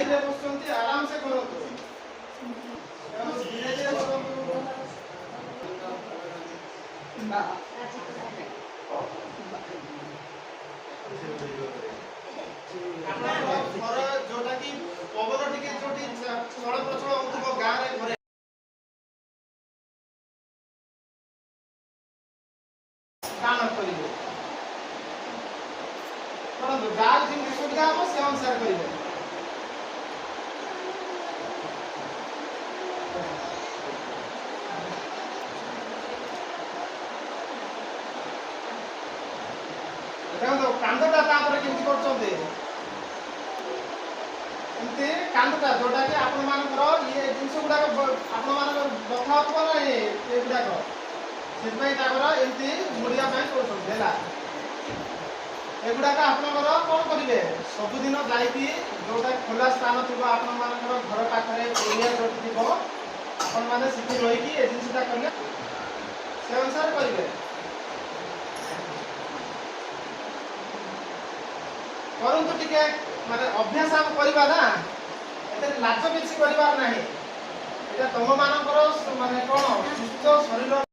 धीरे बसुंती आराम से करंतु धीरे धीरे करंतु जोटा कि पवन टिके जोटी चल प्रचल होतबो गाँ रे घरे काम करिवे परंतु गाँ जिन सुविधा हो से अनुसार करिवे देखो कांदटा तापर केमति करछोंते एमती कांदटा जोटा कि आपण मानकर ये जिंस गुडा आपण मानकर बथा होतबो ना ये गुडा को सेतमै तापर एमती मुड़िया पय करछोंते हैला एगुडा का आपनकर कोन करिवे सब दिन जाईकी जोटा खुला स्थान थिबो आपण मानकर घर पाखरे एरिया जोटी थिबो आपण माने सिटी रही की ए जिंसटा करले से अनुसार करिवे परंतु टिके माने अभ्यास हम करबा ना एते लाज बेसी करबार नाही एटा तम मानकर माने कोन सुस्थ शरीर